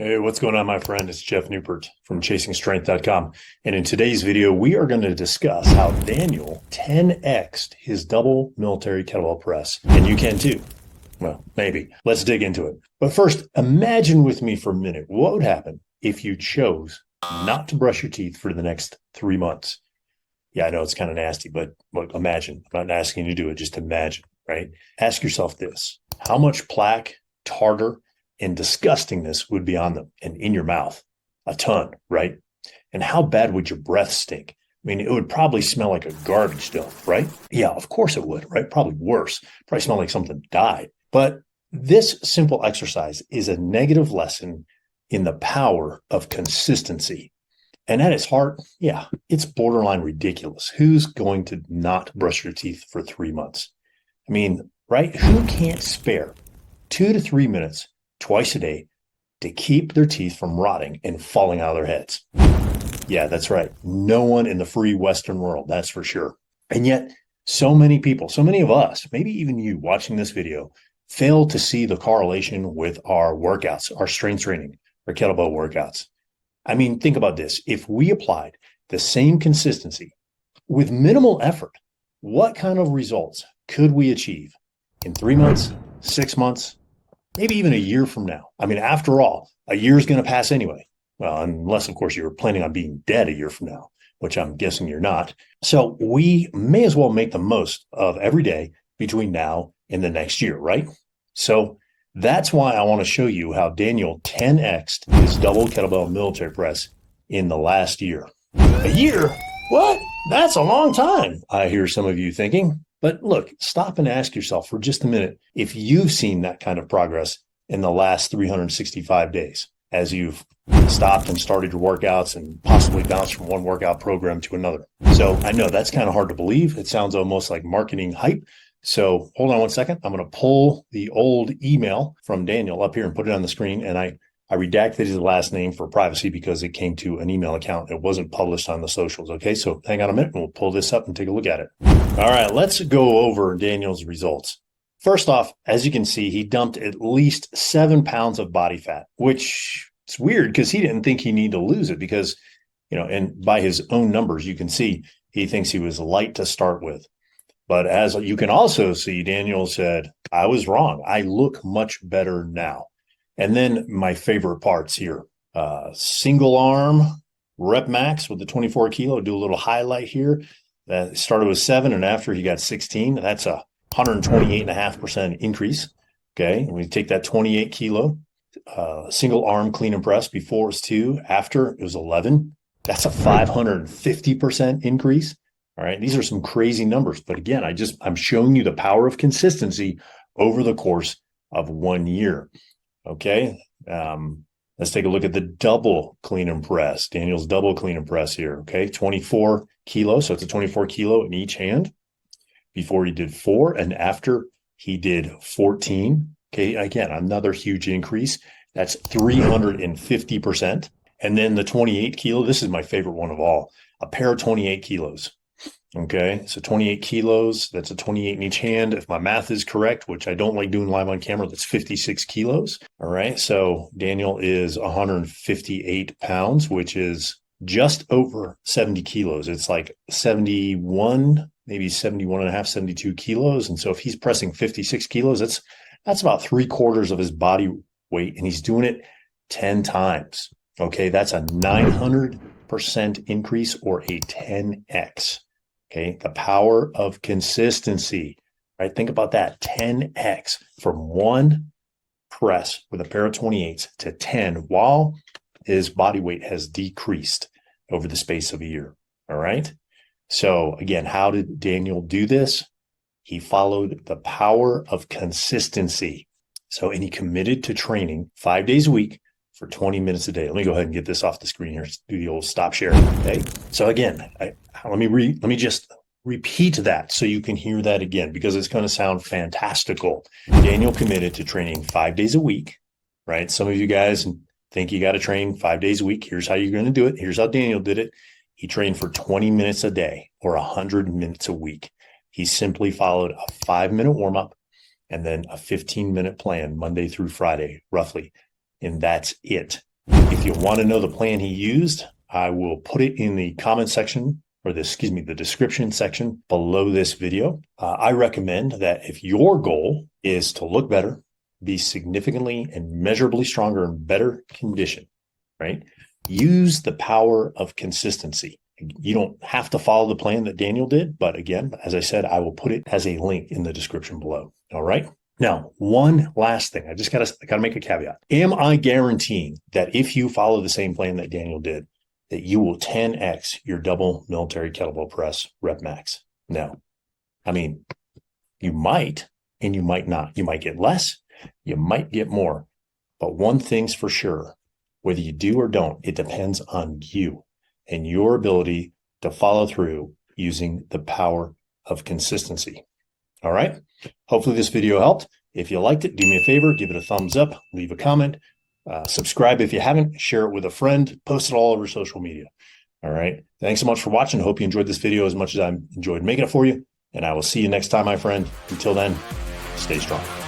Hey, what's going on, my friend? It's Jeff Newport from ChasingStrength.com. And in today's video, we are going to discuss how Daniel 10X'd his double military kettlebell press. And you can too. Well, maybe. Let's dig into it. But first, imagine with me for a minute what would happen if you chose not to brush your teeth for the next 3 months. Yeah, I know it's kind of nasty, but look, imagine. I'm not asking you to do it, just imagine, right? Ask yourself this. How much plaque, tartar, and disgustingness would be on them and in your mouth? A ton, right? And how bad would your breath stink? I mean, it would probably smell like a garbage dump, right? Yeah, of course it would, right? Probably worse. Probably smell like something died. But this simple exercise is a negative lesson in the power of consistency. And at its heart, yeah, it's borderline ridiculous. Who's going to not brush your teeth for 3 months? I mean, right? Who can't spare 2 to 3 minutes twice a day to keep their teeth from rotting and falling out of their heads? Yeah, that's right. No one in the free Western world, that's for sure. And yet, so many people, so many of us, maybe even you watching this video, fail to see the correlation with our workouts, our strength training, our kettlebell workouts. I mean, think about this. If we applied the same consistency with minimal effort, what kind of results could we achieve in 3 months, 6 months, maybe even a year from now? I mean, after all, a year is going to pass anyway. Well, unless, of course, you're planning on being dead a year from now, which I'm guessing you're not. So we may as well make the most of every day between now and the next year, right? So that's why I want to show you how Daniel 10X'd his double kettlebell military press in the last year. A year? What? That's a long time, I hear some of you thinking. But look, stop and ask yourself for just a minute if you've seen that kind of progress in the last 365 days as you've stopped and started your workouts and possibly bounced from one workout program to another. So I know that's kind of hard to believe. It sounds almost like marketing hype. So hold on one second. I'm going to pull the old email from Daniel up here and put it on the screen. And I redacted his last name for privacy because it came to an email account. It wasn't published on the socials. Okay, so hang on a minute and we'll pull this up and take a look at it. All right, let's go over Daniel's results. First off, as you can see, he dumped at least 7 pounds of body fat, which it's weird because he didn't think he needed to lose it because, and by his own numbers, you can see he thinks he was light to start with. But as you can also see, Daniel said, I was wrong. I look much better now. And then my favorite parts here, single arm rep max with the 24 kilo, do a little highlight here. That started with 7 and after he got 16, that's a 128.5% increase. Okay. And we take that 28 kilo, single arm clean and press before it was 2, after it was 11. That's a 550% increase. All right. These are some crazy numbers. But again, I'm showing you the power of consistency over the course of 1 year. Okay. Let's take a look at the double clean and press. Daniel's double clean and press here. Okay. 24 kilos. So it's a 24 kilo in each hand before he did 4 and after he did 14. Okay. Again, another huge increase. That's 350%. And then the 28 kilo, this is my favorite one of all, a pair of 28 kilos. Okay, so 28 kilos, that's a 28 in each hand. If my math is correct, which I don't like doing live on camera, that's 56 kilos. All right, so Daniel is 158 pounds, which is just over 70 kilos. It's like 71, maybe 71 and a half, 72 kilos. And so if he's pressing 56 kilos, that's about 3/4 of his body weight, and he's doing it 10 times. Okay, that's a 900% increase or a 10X. Okay, the power of consistency, right? Think about that, 10X from one press with a pair of 28s to 10 while his body weight has decreased over the space of a year, all right? So again, how did Daniel do this? He followed the power of consistency. So, and he committed to training 5 days a week for 20 minutes a day. Let me go ahead and get this off the screen here. Do the old stop share. Okay. So again, let me just repeat that so you can hear that again, because it's going to sound fantastical. Daniel committed to training 5 days a week, right? Some of you guys think you got to train 5 days a week. Here's how you're going to do it. Here's how Daniel did it. He trained for 20 minutes a day or 100 minutes a week. He simply followed a 5-minute warm-up and then a 15-minute plan Monday through Friday, roughly. And that's it. If you want to know the plan he used, I will put it in the comment section, or the description section below this video. I recommend that if your goal is to look better, be significantly and measurably stronger in better condition, right? Use the power of consistency. You don't have to follow the plan that Daniel did, but again, as I said, I will put it as a link in the description below. All right. Now, one last thing. I just gotta make a caveat. Am I guaranteeing that if you follow the same plan that Daniel did, that you will 10x your double military kettlebell press rep max? No. I mean, you might and you might not. You might get less, you might get more. But one thing's for sure, whether you do or don't, it depends on you and your ability to follow through using the power of consistency. All right. Hopefully this video helped. If you liked it, do me a favor, give it a thumbs up, leave a comment, subscribe if you haven't, share it with a friend, post it all over social media. All right. Thanks so much for watching. Hope you enjoyed this video as much as I enjoyed making it for you. And I will see you next time, my friend. Until then, stay strong.